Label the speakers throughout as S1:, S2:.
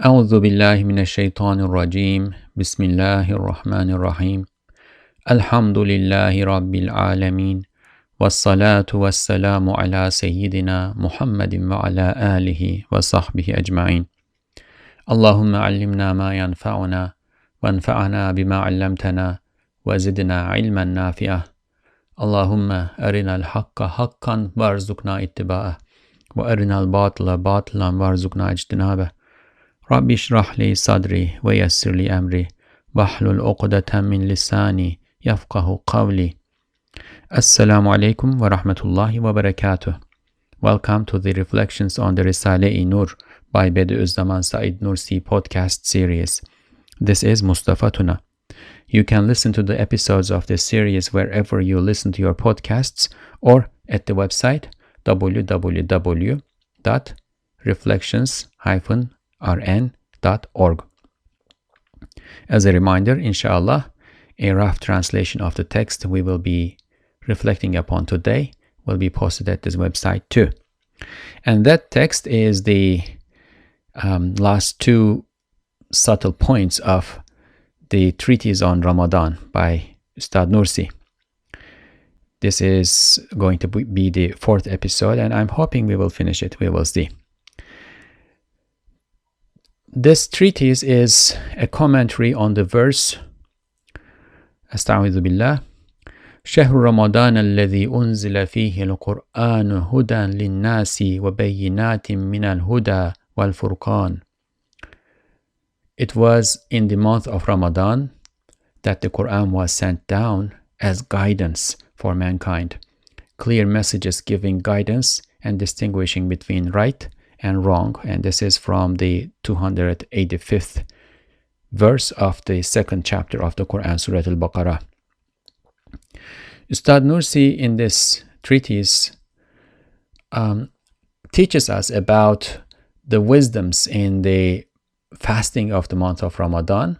S1: أعوذ بالله من الشيطان الرجيم بسم الله الرحمن الرحيم الحمد لله رب العالمين والصلاة والسلام على سيدنا محمد وعلى آله وصحبه أجمعين اللهم علمنا ما ينفعنا وانفعنا بما علمتنا وزدنا علما نافعا اللهم أرنا الحق حقا وارزقنا اتباعه وأرنا الباطل باطلا وارزقنا اجتنابه رب اشرح لي صدري ويسر لي أمري واحلل عقدة من لساني يفقه قولي. Assalamu alaikum wa rahmatullahi wa barakatuh. Welcome to the Reflections on the Risale-i Nur by Bediuzzaman Said Nursi podcast series. This is Mustafa Tuna. You can listen to the episodes of this series wherever you listen to your podcasts or at the website www.reflections-rn.org. As a reminder, inshallah, a rough translation of the text we will be reflecting upon today will be posted at this website too. And that text is the last two subtle points of the Treatise on Ramadan by Ustad Nursi. This is going to be the fourth episode, and I'm hoping we will finish it. We will see. This treatise is a commentary on the verse أستعوذ بالله شهر رمضان الذي أنزل فيه القرآن هدى للناس وبينات من الهدى والفرقان. It was in the month of Ramadan that the Qur'an was sent down as guidance for mankind, clear messages giving guidance and distinguishing between right and wrong. And this is from the 285th verse of the second chapter of the Qur'an, Surah Al-Baqarah. Ustad Nursi in this treatise teaches us about the wisdoms in the fasting of the month of Ramadan,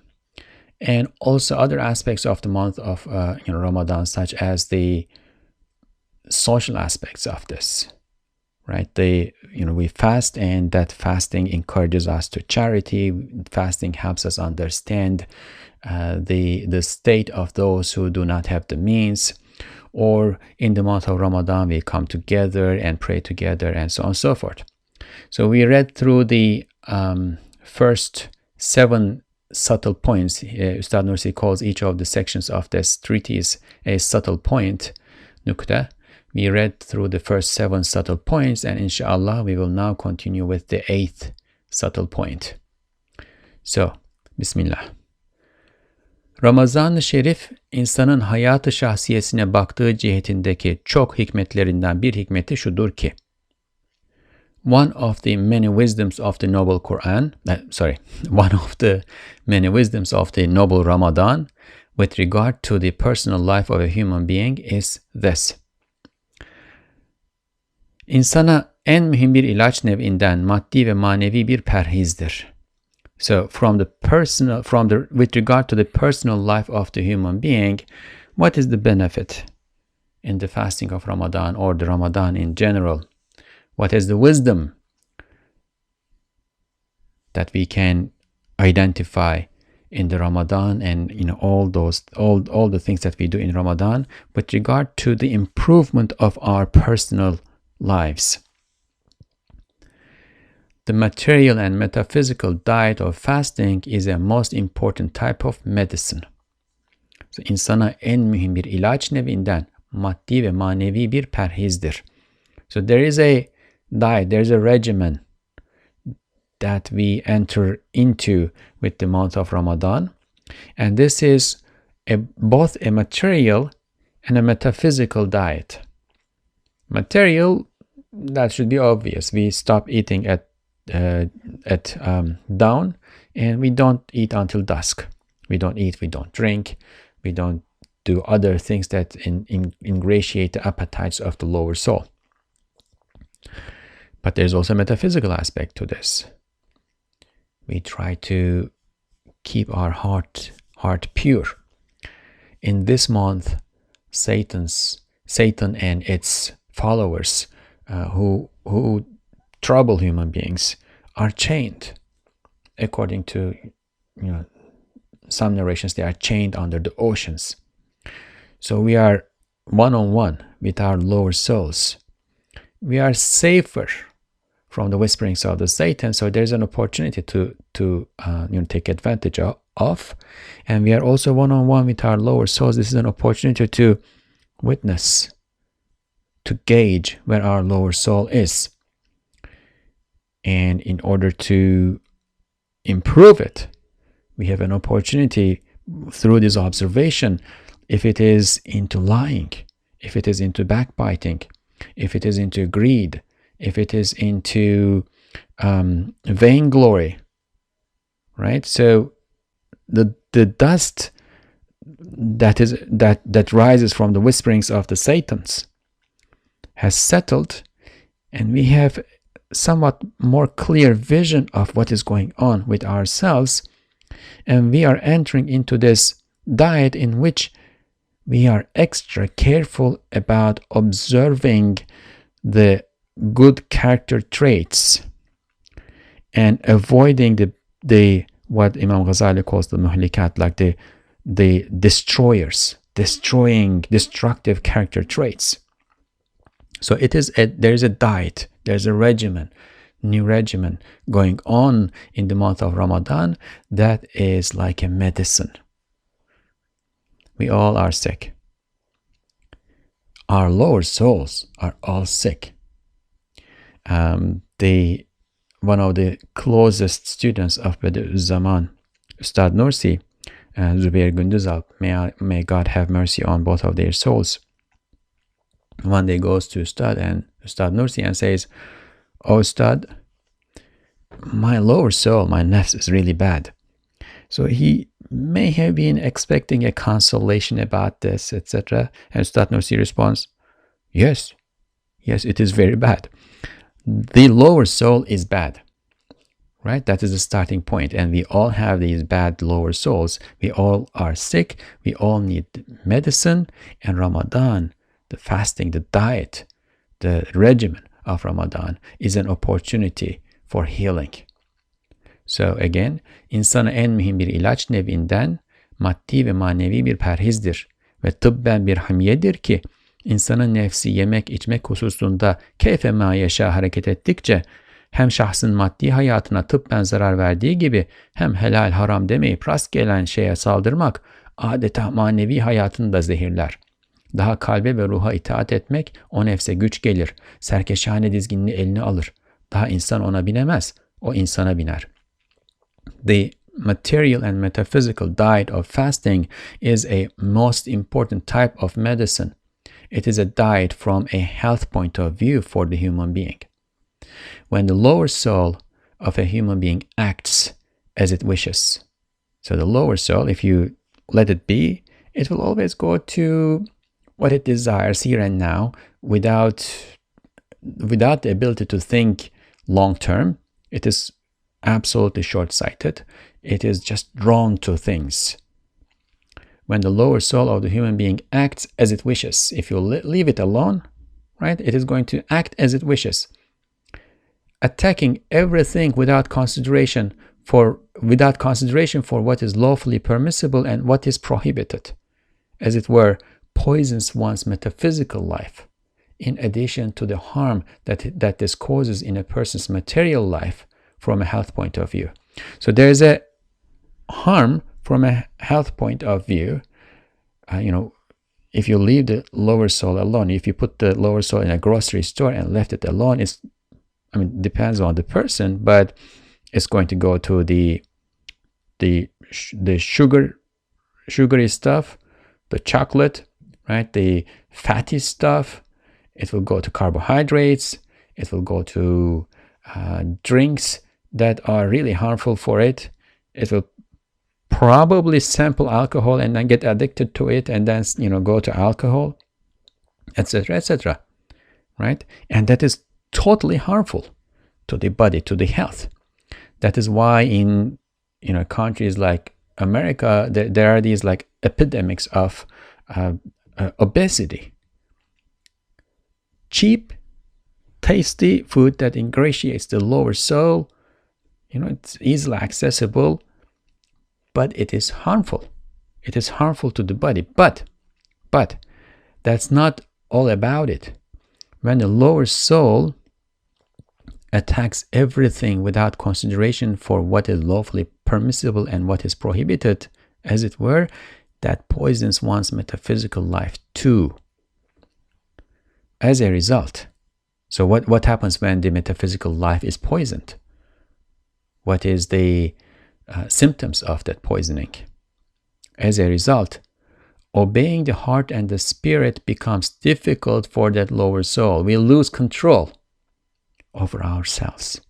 S1: and also other aspects of the month of Ramadan, such as the social aspects of this. Right? We fast, and that fasting encourages us to charity. Fasting helps us understand the state of those who do not have the means. Or in the month of Ramadan, we come together and pray together, and so on and so forth. So we read through the first 7 subtle points. Ustad Nursi calls each of the sections of this treatise a subtle point, nukta. We read through the first 7 subtle points, and inshallah we will now continue with the 8th subtle point. So, Bismillah. Ramazan-ı Şerif, insanın hayatı şahsiyesine baktığı cihetindeki çok hikmetlerinden bir hikmeti şudur ki, one of the many wisdoms of the noble Quran, one of the many wisdoms of the noble Ramadan with regard to the personal life of a human being is this. İnsana en mühim bir ilaç nev'inden maddi ve manevi bir perhizdir. So with regard to the personal life of the human being, what is the benefit in the fasting of Ramadan or the Ramadan in general? What is the wisdom that we can identify in the Ramadan and all the things that we do in Ramadan with regard to the improvement of our personal lives? The material and metaphysical diet of fasting is a most important type of medicine. So, insana en mühim bir ilaç nevinden maddi ve manevi bir perhizdir. So there is a diet, there is a regimen that we enter into with the month of Ramadan, and this is both a material and a metaphysical diet. Material, that should be obvious. We stop eating at dawn, and we don't eat until dusk. We don't eat, we don't drink, we don't do other things that ingratiate the appetites of the lower soul. But there's also a metaphysical aspect to this. We try to keep our heart pure. In this month, Satan and its followers who trouble human beings are chained. according to some narrations, they are chained under the oceans. So we are one-on-one with our lower souls. We are safer from the whisperings of the Satan, so there's an opportunity to take advantage of. And we are also one-on-one with our lower souls. This is an opportunity to witness, to gauge where our lower soul is. And in order to improve it, we have an opportunity through this observation, if it is into lying, if it is into backbiting, if it is into greed, if it is into vainglory, right? So the dust that rises from the whisperings of the Satans has settled, and we have somewhat more clear vision of what is going on with ourselves, and we are entering into this diet in which we are extra careful about observing the good character traits and avoiding the what Imam Ghazali calls the muhlikat, like the destroyers, destroying destructive character traits. So there's a diet, there's a regimen, new regimen going on in the month of Ramadan that is like a medicine. We all are sick. Our lower souls are all sick. One of the closest students of Bediuzzaman Said Nursi, Zubair Gunduzal, may God have mercy on both of their souls, one day goes to Ustad Nursi and says, "Oh Ustad, my lower soul, my nafs is really bad." So he may have been expecting a consolation about this, etc. And Ustad Nursi responds, yes, it is very bad. The lower soul is bad, right? That is the starting point. And we all have these bad lower souls. We all are sick. We all need medicine. And Ramadan, the fasting, the diet, the regimen of Ramadan is an opportunity for healing. So again, insana en mühim bir ilaç nevinden maddi ve manevi bir perhizdir ve tıbben bir hamiyedir ki insanın nefsi yemek içmek hususunda keyfe ma yaşa hareket ettikçe hem şahsın maddi hayatına tıbben zarar verdiği gibi hem helal haram demeyip rast gelen şeye saldırmak adeta manevi hayatını da zehirler. Daha kalbe ve ruha itaat etmek o nefse güç gelir. Serkeşhane dizginini eline alır. Daha insan ona binemez, o insana biner. The material and metaphysical diet of fasting is a most important type of medicine. It is a diet from a health point of view for the human being. When the lower soul of a human being acts as it wishes, so the lower soul, if you let it be, it will always go to what it desires here and now without the ability to think long term. It is absolutely short-sighted. It is just drawn to things. When the lower soul of the human being acts as it wishes, if you leave it alone, right, it is going to act as it wishes, attacking everything without consideration for what is lawfully permissible and what is prohibited. As it were, poisons one's metaphysical life, in addition to the harm that this causes in a person's material life from a health point of view. So there is a harm from a health point of view. If you leave the lower soul alone, if you put the lower soul in a grocery store and left it alone, depends on the person, but it's going to go to the sugary stuff, the chocolate, right? The fatty stuff. It will go to carbohydrates. It will go to drinks that are really harmful for it. It will probably sample alcohol and then get addicted to it and then go to alcohol, etc., etc., right? And that is totally harmful to the body, to the health. That is why in countries like America, there are these like epidemics of obesity. Cheap, tasty food that ingratiates the lower soul It's easily accessible, but it is harmful. It is harmful to the body. But that's not all about it. When the lower soul attacks everything without consideration for what is lawfully permissible and what is prohibited, as it were, that poisons one's metaphysical life too. As a result, so what happens when the metaphysical life is poisoned? What is the symptoms of that poisoning? As a result, obeying the heart and the spirit becomes difficult for that lower soul. We lose control over ourselves.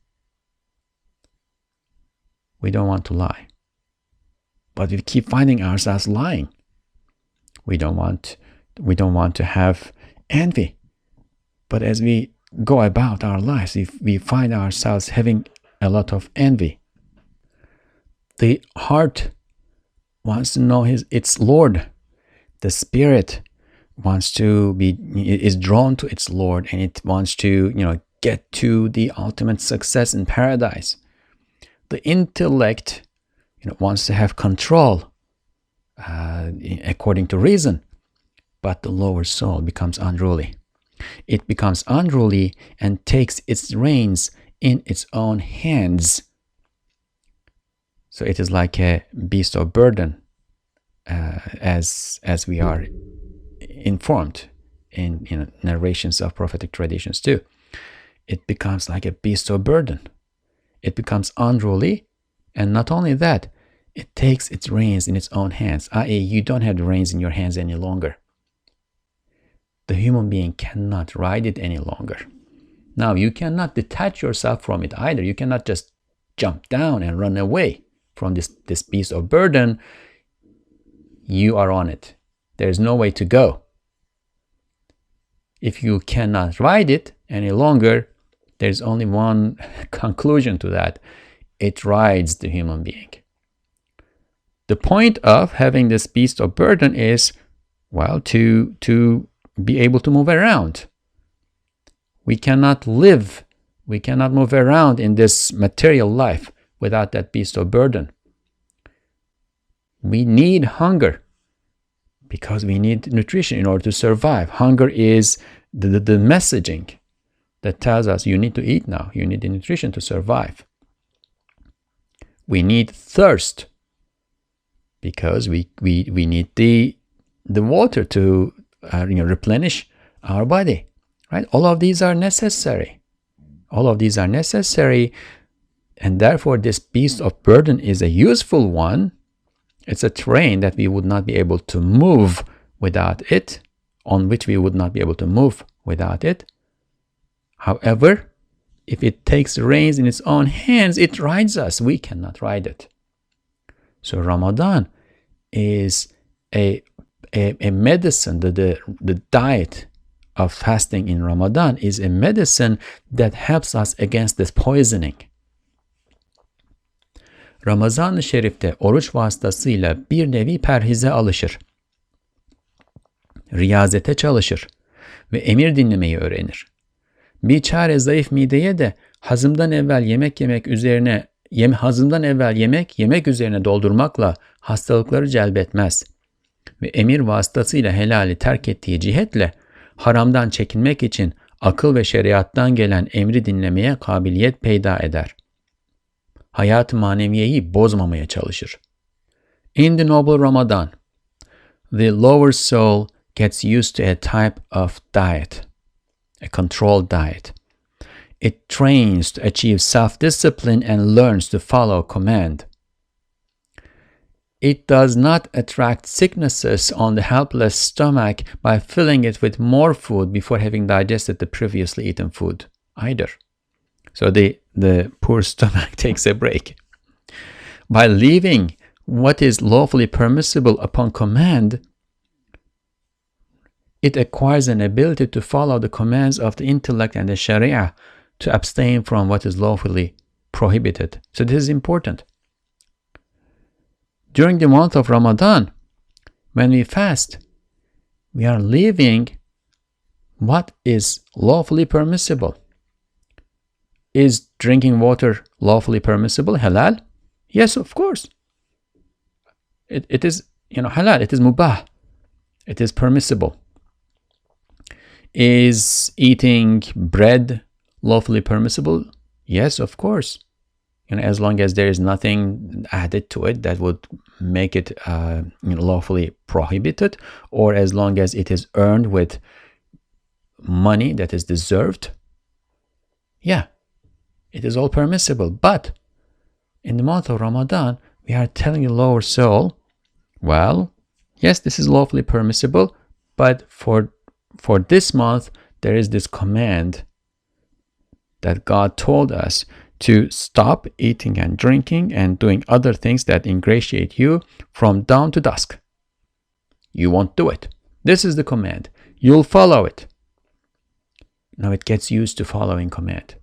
S1: We don't want to lie, but we keep finding ourselves lying. We don't want to have envy, but as we go about our lives, we find ourselves having a lot of envy. The heart wants to know its Lord. The spirit is drawn to its Lord, and it wants to get to the ultimate success in paradise. The intellect wants to have control according to reason, but the lower soul becomes unruly. It becomes unruly and takes its reins in its own hands. So it is like a beast of burden, as we are informed in narrations of prophetic traditions too. It becomes like a beast of burden. It becomes unruly, and not only that, it takes its reins in its own hands, i.e., you don't have the reins in your hands any longer. The human being cannot ride it any longer. Now, you cannot detach yourself from it either. You cannot just jump down and run away from this beast of burden. You are on it. There is no way to go. If you cannot ride it any longer, there's only one conclusion to that. It rides the human being. The point of having this beast of burden is, to be able to move around. We cannot live, we cannot move around in this material life without that beast of burden. We need hunger because we need nutrition in order to survive. Hunger is the messaging that tells us you need to eat now, you need the nutrition to survive. We need thirst because we need the water to replenish our body, right? All of these are necessary. And therefore this beast of burden is a useful one. It's a terrain that we would not be able to move without it, on which we would not be able to move without it. However, if it takes the reins in its own hands, it rides us. We cannot ride it. So Ramadan is a medicine. The diet of fasting in Ramadan is a medicine that helps us against this poisoning. Ramazan-ı Şerif'te oruç vasıtasıyla bir nevi perhize alışır. Riyazete çalışır ve emir dinlemeyi öğrenir. Bir çare zayıf mideye de hazımdan evvel yemek üzerine doldurmakla hastalıkları celbetmez ve emir vasıtasıyla helali terk ettiği cihetle haramdan çekinmek için akıl ve şeriattan gelen emri dinlemeye kabiliyet peyda eder. Hayat-ı maneviyeyi bozmamaya çalışır. In the noble Ramadan, the lower soul gets used to a type of diet, a controlled diet. It trains to achieve self-discipline and learns to follow command. It does not attract sicknesses on the helpless stomach by filling it with more food before having digested the previously eaten food either. So the poor stomach takes a break. By leaving what is lawfully permissible upon command, it acquires an ability to follow the commands of the intellect and the sharia, to abstain from what is lawfully prohibited. So this is important. During the month of Ramadan, when we fast, we are leaving what is lawfully permissible. Is drinking water lawfully permissible, halal? Yes, of course. It is, halal. It is mubah. It is permissible. Is eating bread lawfully permissible? Yes, of course. As long as there is nothing added to it that would make it lawfully prohibited, or as long as it is earned with money that is deserved, yeah, it is all permissible. But in the month of Ramadan, we are telling the lower soul, well, yes, this is lawfully permissible, but for this month, there is this command that God told us to stop eating and drinking and doing other things that ingratiate you from dawn to dusk. You won't do it. This is the command. You'll follow it. Now it gets used to following command.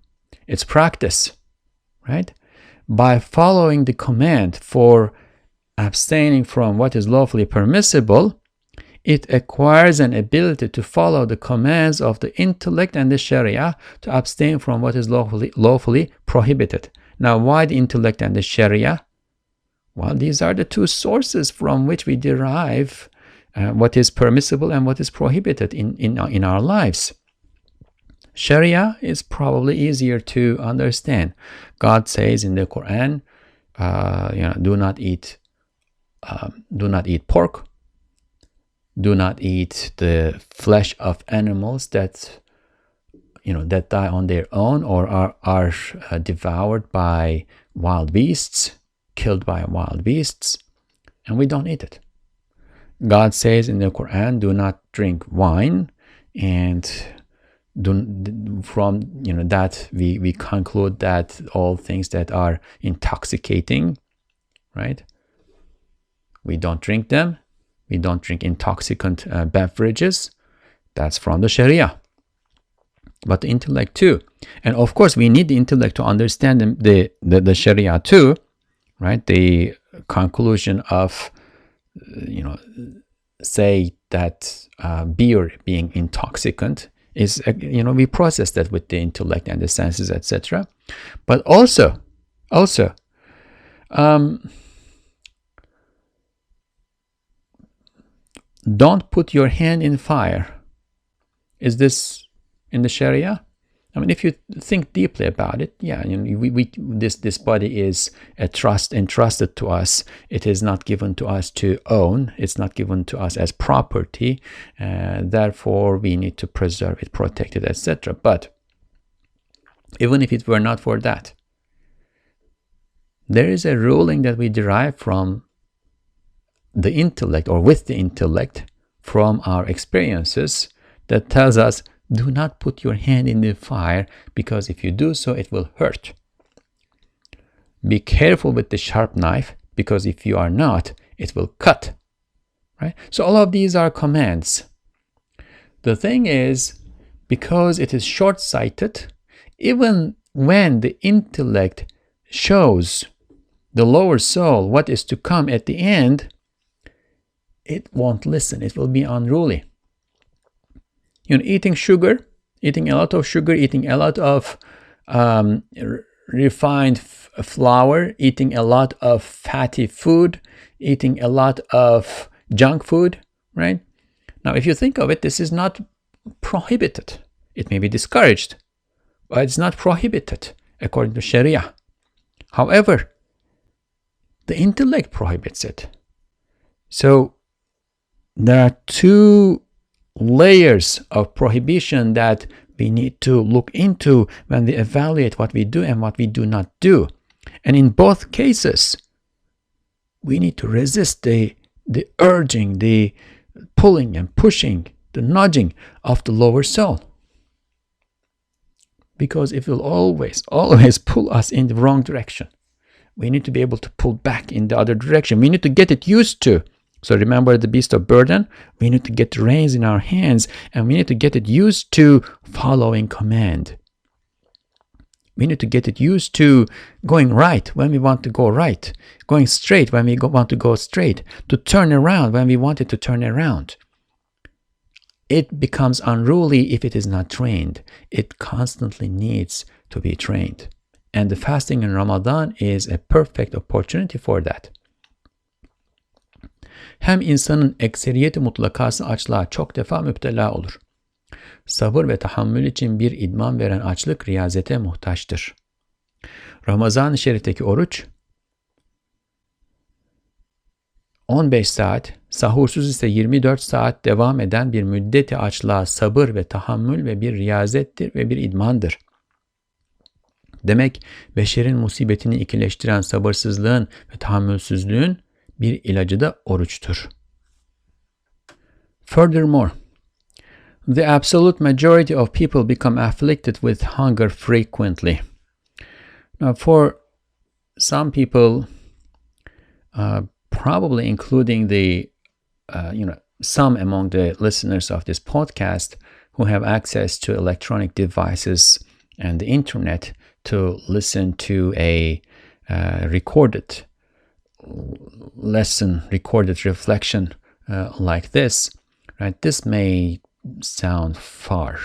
S1: It's practice, right? By following the command for abstaining from what is lawfully permissible, it acquires an ability to follow the commands of the intellect and the Sharia to abstain from what is lawfully prohibited. Now, why the intellect and the Sharia? Well, these are the two sources from which we derive what is permissible and what is prohibited in our lives. Sharia is probably easier to understand. God says in the Qur'an, do not eat pork. Do not eat the flesh of animals that die on their own or are devoured by wild beasts, killed by wild beasts, and we don't eat it. God says in the Quran, do not drink wine, and from that we conclude that all things that are intoxicating, right? We don't drink them. We don't drink intoxicant beverages. That's from the Sharia. But the intellect too. And of course, we need the intellect to understand the Sharia too, right? The conclusion of, say that beer being intoxicant is, we process that with the intellect and the senses, etc. But also, don't put your hand in fire. Is this in the Sharia? I mean, if you think deeply about it, yeah, this body is a trust entrusted to us. It is not given to us to own. It's not given to us as property. Therefore, we need to preserve it, protect it, etc. But even if it were not for that, there is a ruling that we derive from the intellect, or with the intellect, from our experiences, that tells us, do not put your hand in the fire, because if you do so, it will hurt. Be careful with the sharp knife, because if you are not, it will cut. Right? So all of these are commands. The thing is, because it is short-sighted, even when the intellect shows the lower soul what is to come at the end, it won't listen. It will be unruly. Eating sugar, eating a lot of sugar, eating a lot of refined flour, eating a lot of fatty food, eating a lot of junk food, right? Now, if you think of it, this is not prohibited. It may be discouraged, but it's not prohibited according to Sharia. However, the intellect prohibits it. So there are two layers of prohibition that we need to look into when we evaluate what we do and what we do not do. And in both cases, we need to resist the urging, the pulling and pushing, the nudging of the lower soul. Because it will always pull us in the wrong direction. We need to be able to pull back in the other direction. We need to get it used to. So remember the beast of burden? We need to get the reins in our hands, and we need to get it used to following command. We need to get it used to going right when we want to go right, going straight when we want to go straight, to turn around when we want it to turn around. it becomes unruly if it is not trained. It constantly needs to be trained. And the fasting in Ramadan is a perfect opportunity for that. Hem insanın ekseriyeti mutlakası açlığa çok defa müptela olur. Sabır ve tahammül için bir idman veren açlık riyazete muhtaçtır. Ramazan-ı Şerif'teki oruç 15 saat, sahursuz ise 24 saat devam eden bir müddeti açlığa sabır ve tahammül ve bir riyazettir ve bir idmandır. Demek beşerin musibetini ikileştiren sabırsızlığın ve tahammülsüzlüğün bir ilacı da oruçtur. Furthermore, the absolute majority of people become afflicted with hunger frequently. Now, for some people, probably including the, some among the listeners of this podcast who have access to electronic devices and the internet to listen to a recorded lesson, recorded reflection like this, right? This may sound far,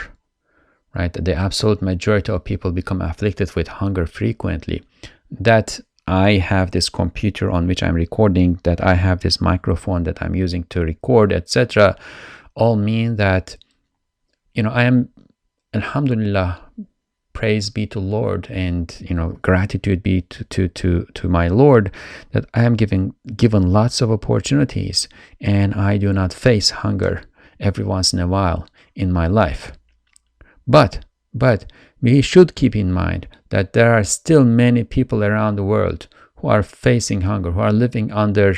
S1: right? The absolute majority of people become afflicted with hunger frequently. That I have this computer on which I'm recording, that I have this microphone that I'm using to record, etc., all mean that, I am, alhamdulillah, praise be to Lord, and gratitude be to my Lord, that I am given lots of opportunities, and I do not face hunger every once in a while in my life. But we should keep in mind that there are still many people around the world who are facing hunger, who are living under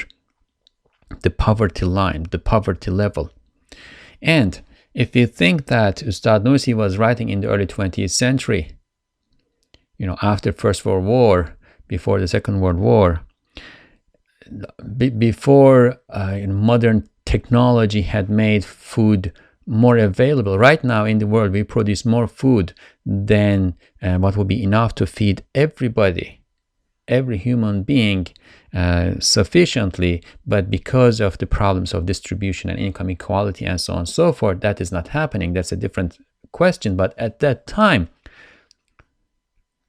S1: the poverty line, the poverty level. And if you think that Ustad Nursi was writing in the early 20th century, after First World War, before the Second World War, before modern technology had made food more available. Right now in the world, we produce more food than what will be enough to feed everybody, every human being sufficiently, but because of the problems of distribution and income equality and so on and so forth, that is not happening. That's a different question. But at that time,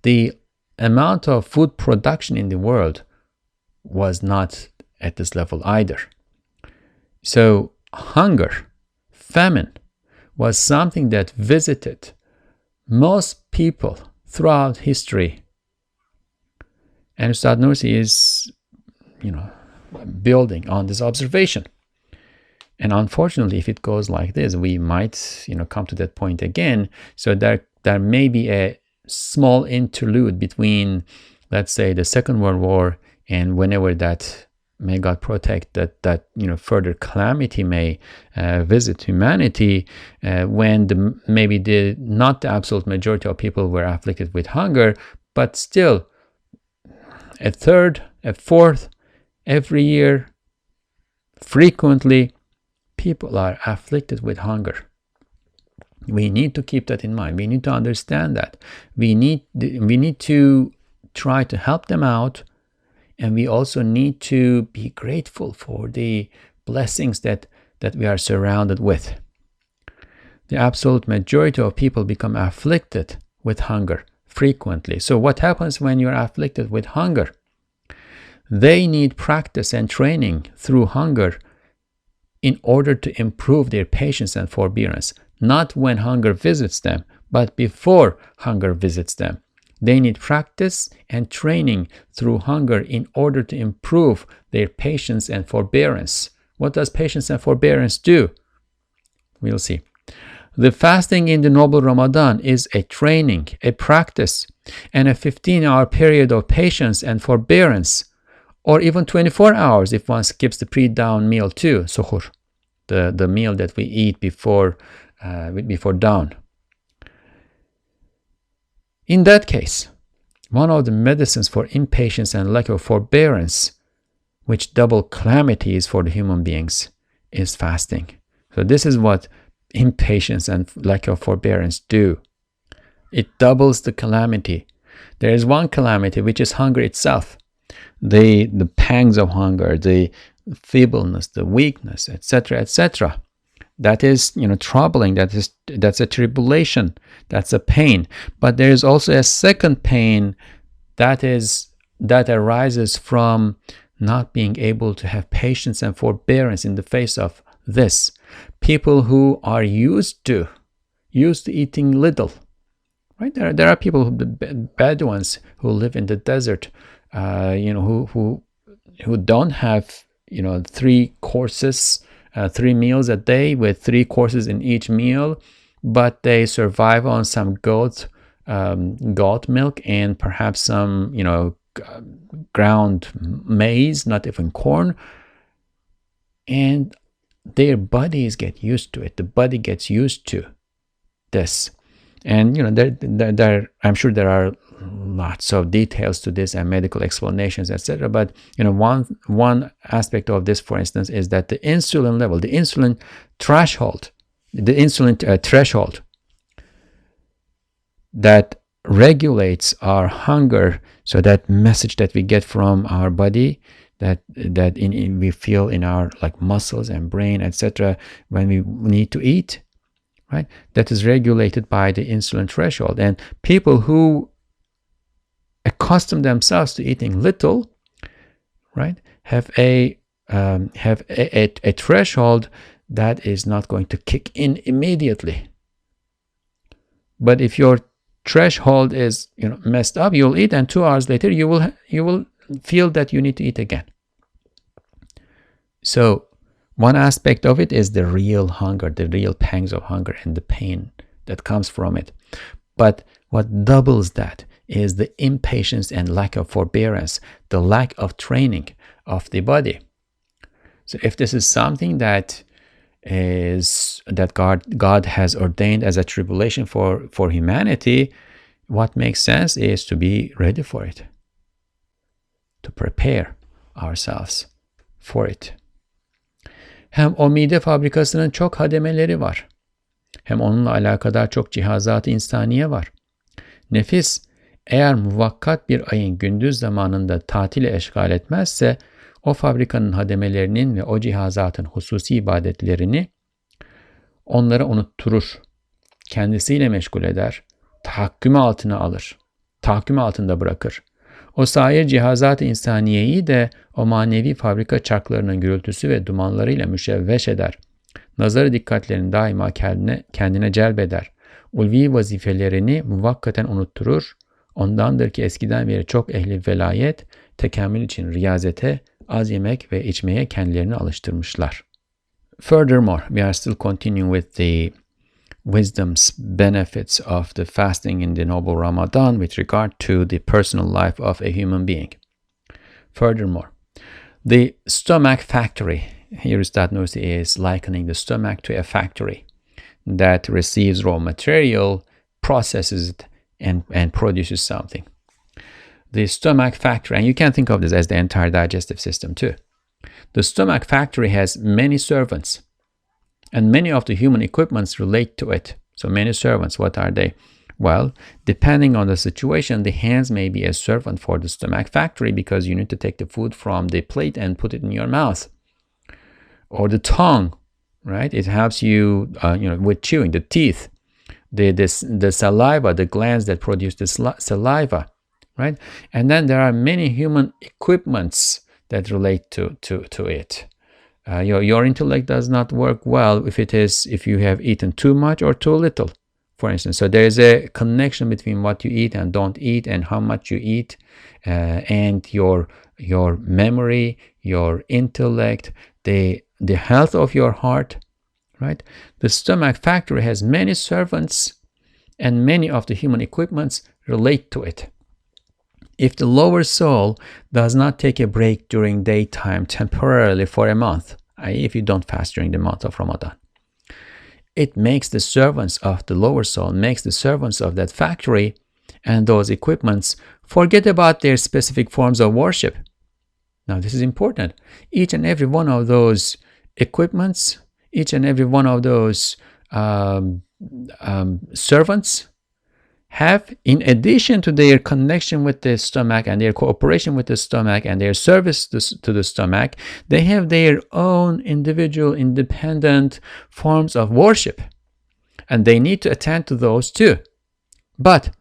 S1: the amount of food production in the world was not at this level either. So hunger, famine, was something that visited most people throughout history. And Ustad Nursi is, building on this observation. And unfortunately, if it goes like this, we might, come to that point again. So there may be a small interlude between, let's say, the Second World War and whenever that, may God protect, that further calamity may visit humanity, when maybe not the absolute majority of people were afflicted with hunger, but still a third, a fourth, every year, frequently, people are afflicted with hunger. We need to keep that in mind. We need to understand that. We need to try to help them out, and we also need to be grateful for the blessings that we are surrounded with. The absolute majority of people become afflicted with hunger frequently. So what happens when you're afflicted with hunger? They need practice and training through hunger in order to improve their patience and forbearance. Not when hunger visits them, but before hunger visits them. They need practice and training through hunger in order to improve their patience and forbearance. What does patience and forbearance do? We'll see. The fasting in the noble Ramadan is a training, a practice, and a 15-hour period of patience and forbearance, or even 24 hours if one skips the pre-dawn meal too, suhoor, the meal that we eat before dawn. In that case, one of the medicines for impatience and lack of forbearance, which double calamity is for the human beings, is fasting. So this is what impatience and lack of forbearance do. It doubles the calamity. There is one calamity, which is hunger itself. The pangs of hunger, the feebleness, the weakness, etc., etc. That is, troubling. That's a tribulation. That's a pain. But there is also a second pain that arises from not being able to have patience and forbearance in the face of this. People who are used to eating little, right? There are people, Bedouins who live in the desert, who don't have, 3 meals a day with 3 courses in each meal, but they survive on some goat milk and perhaps some, ground maize, not even corn, and their bodies get used to it. The body gets used to this, and I'm sure there are lots of details to this and medical explanations, etc. But one aspect of this, for instance, is that the insulin level, the insulin threshold that regulates our hunger, so that message that we get from our body, that we feel in our muscles and brain, etc., when we need to eat, right? That is regulated by the insulin threshold. And people who accustom themselves to eating little, right, have a threshold that is not going to kick in immediately. But if your threshold is messed up, you'll eat, and 2 hours later you will feel that you need to eat again. So one aspect of it is the real hunger, the real pangs of hunger and the pain that comes from it. But what doubles that is the impatience and lack of forbearance, the lack of training of the body. So if this is something that God has ordained as a tribulation for humanity, what makes sense is to be ready for it, to prepare ourselves for it. Hem o mide fabrikasının çok hademeleri var, hem onunla alakadar çok cihazat-ı insaniye var. Nefis eğer muvakkat bir ayın gündüz zamanında tatile eşgal etmezse, o fabrikanın hademelerinin ve o cihazatın hususi ibadetlerini onlara unutturur, kendisiyle meşgul eder, tahakkümü altına alır, tahakkümü altında bırakır. O sair cihazat-ı insaniyeyi de o manevi fabrika çarklarının gürültüsü ve dumanlarıyla müşevveş eder. Nazarı dikkatlerini daima kendine celbeder. Ulvi vazifelerini muvakkaten unutturur. Ondandır ki eskiden beri çok ehli velayet, tekemmül için riyazete, az yemek ve içmeye kendilerini alıştırmışlar. Furthermore, we are still continuing with the wisdom's benefits of the fasting in the noble Ramadan with regard to the personal life of a human being. Furthermore, the stomach factory, here Ustad Nursi is likening the stomach to a factory that receives raw material, processes it, and produces something. The stomach factory, and you can think of this as the entire digestive system too. The stomach factory has many servants, and many of the human equipments relate to it. So many servants, what are they? Well, depending on the situation, the hands may be a servant for the stomach factory because you need to take the food from the plate and put it in your mouth. Or the tongue, right? It helps you, with chewing. The teeth, the saliva, the glands that produce the saliva, right? And then there are many human equipments that relate to it. Your intellect does not work well if you have eaten too much or too little, for instance. So there is a connection between what you eat and don't eat, and how much you eat, and your memory, your intellect, the health of your heart, right? The stomach factory has many servants, and many of the human equipments relate to it. If the lower soul does not take a break during daytime temporarily for a month, i.e. if you don't fast during the month of Ramadan, it makes the servants of the lower soul, makes the servants of that factory and those equipments forget about their specific forms of worship. Now this is important. Each and every one of those equipments, each and every one of those servants have, in addition to their connection with the stomach and their cooperation with the stomach and their service to the stomach, they have their own individual independent forms of worship, and they need to attend to those too. But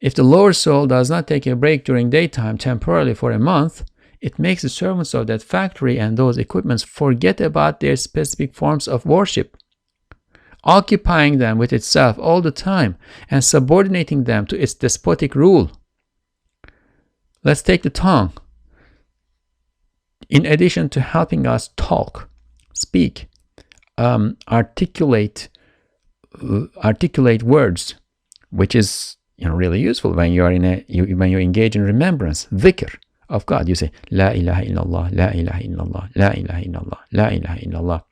S1: if the lower soul does not take a break during daytime temporarily for a month, it makes the servants of that factory and those equipments forget about their specific forms of worship, occupying them with itself all the time and subordinating them to its despotic rule. Let's take the tongue. In addition to helping us talk, speak, articulate words, which is really useful when you are when you engage in remembrance, dhikr of God. You say La ilaha illallah, La ilaha illallah, La ilaha illallah, La ilaha illallah.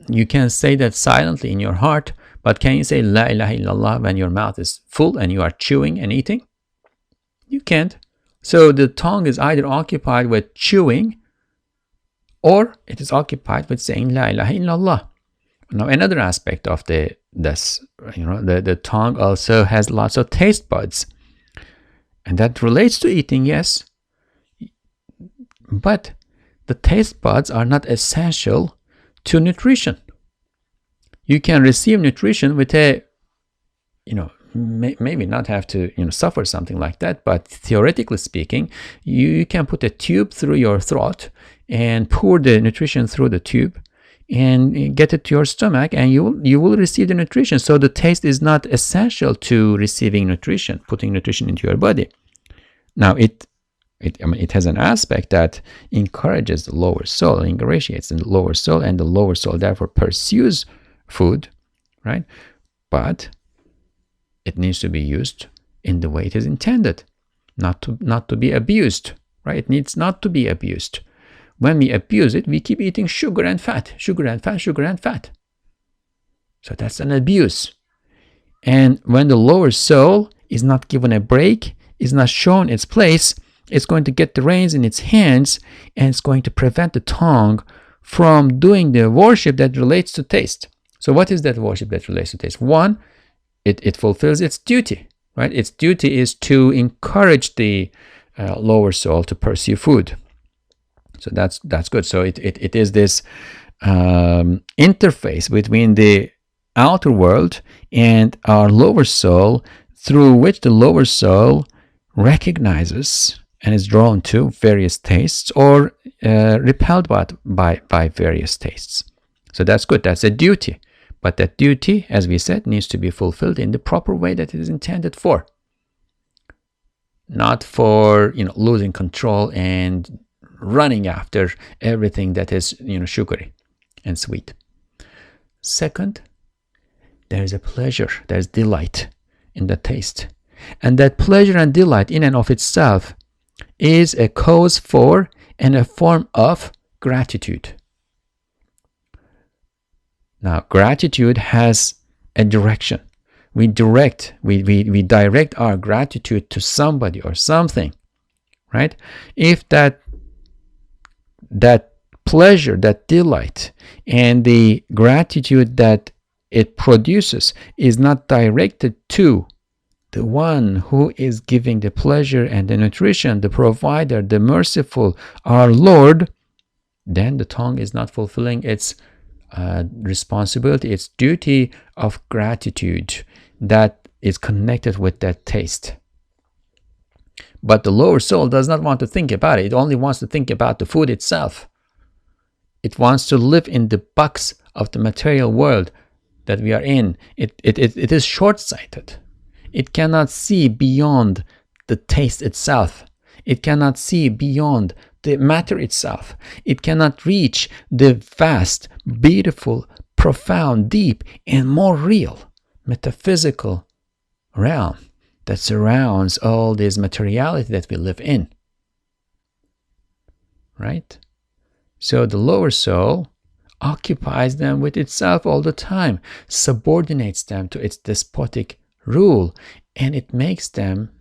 S1: You can say that silently in your heart, but can you say La ilaha illallah when your mouth is full and you are chewing and eating? You can't. So the tongue is either occupied with chewing or it is occupied with saying La ilaha illallah. Now another aspect of the tongue also has lots of taste buds, and that relates to eating, yes, but the taste buds are not essential to nutrition. You can receive nutrition with a maybe not have to suffer something like that, but theoretically speaking, you can put a tube through your throat and pour the nutrition through the tube and get it to your stomach, and you will receive the nutrition. So the taste is not essential to receiving nutrition, putting nutrition into your body. Now it has an aspect that encourages the lower soul, ingratiates the lower soul, and the lower soul therefore pursues food, right? But it needs to be used in the way it is intended, not to be abused, right? It needs not to be abused. When we abuse it, we keep eating sugar and fat, sugar and fat, sugar and fat. So that's an abuse. And when the lower soul is not given a break, is not shown its place, it's going to get the reins in its hands, and it's going to prevent the tongue from doing the worship that relates to taste. So what is that worship that relates to taste? One, it fulfills its duty, right? Its duty is to encourage the lower soul to pursue food. So that's good. So it is this interface between the outer world and our lower soul, through which the lower soul recognizes and is drawn to various tastes or repelled by various tastes. So that's good. That's a duty. But that duty, as we said, needs to be fulfilled in the proper way that it is intended for. Not for losing control and running after everything that is sugary and sweet. Second, there is a pleasure, there's delight in the taste. And that pleasure and delight in and of itself is a cause for and a form of gratitude. Now, gratitude has a direction. We direct our gratitude to somebody or something, right? If that pleasure, that delight, and the gratitude that it produces is not directed to the one who is giving the pleasure and the nutrition, the provider, the merciful, our Lord, then the tongue is not fulfilling its responsibility, its duty of gratitude that is connected with that taste. But the lower soul does not want to think about it. It only wants to think about the food itself. It wants to live in the box of the material world that we are in. It is short-sighted. It cannot see beyond the taste itself. It cannot see beyond the matter itself. It cannot reach the vast, beautiful, profound, deep, and more real, metaphysical realm that surrounds all this materiality that we live in. Right? So the lower soul occupies them with itself all the time, subordinates them to its despotic rule, and it makes them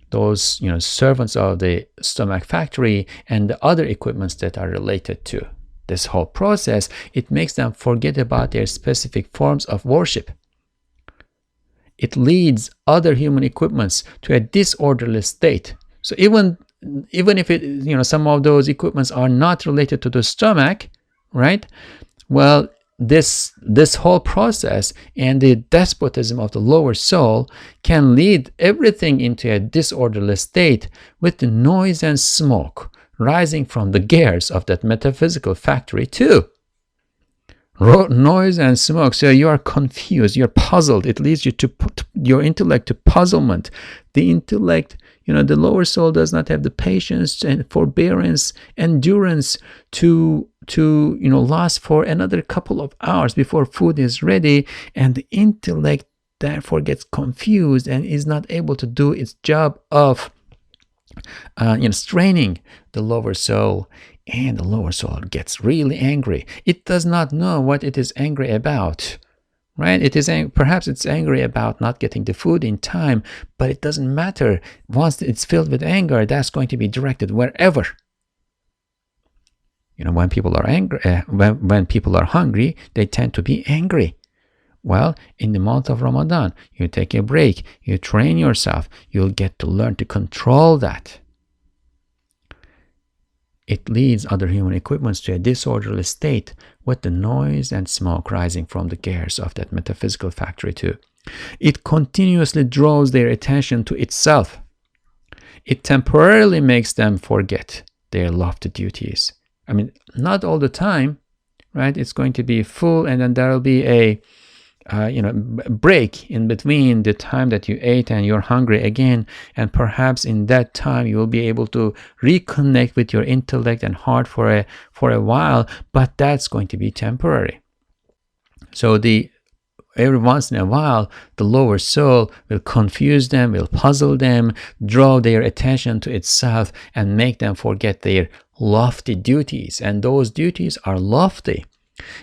S1: those servants of the stomach factory and the other equipments that are related to this whole process. It makes them forget about their specific forms of worship. it leads other human equipments to a disorderly state. So even if some of those equipments are not related to the stomach, right? Well, this whole process and the despotism of the lower soul can lead everything into a disorderly state, with the noise and smoke rising from the gears of that metaphysical factory too. Noise and smoke. So you are confused, you're puzzled. It leads you to your intellect to puzzlement. The intellect, the lower soul does not have the patience and forbearance, endurance to last for another couple of hours before food is ready, and the intellect therefore gets confused and is not able to do its job of straining the lower soul, and the lower soul gets really angry. It does not know what it is angry about, right? Perhaps it's angry about not getting the food in time, but it doesn't matter. Once it's filled with anger, that's going to be directed wherever. When people are angry, when people are hungry, they tend to be angry. Well, in the month of Ramadan, you take a break, you train yourself, you'll get to learn to control that. It leads other human equipments to a disorderly state, with the noise and smoke rising from the gears of that metaphysical factory too. It continuously draws their attention to itself. It temporarily makes them forget their lofty duties. I mean, not all the time, right? It's going to be full, and then there will be a break in between the time that you ate and you're hungry again, and perhaps in that time you will be able to reconnect with your intellect and heart for a while, but that's going to be temporary. So every once in a while, the lower soul will confuse them, will puzzle them, draw their attention to itself, and make them forget their lofty duties, and those duties are lofty.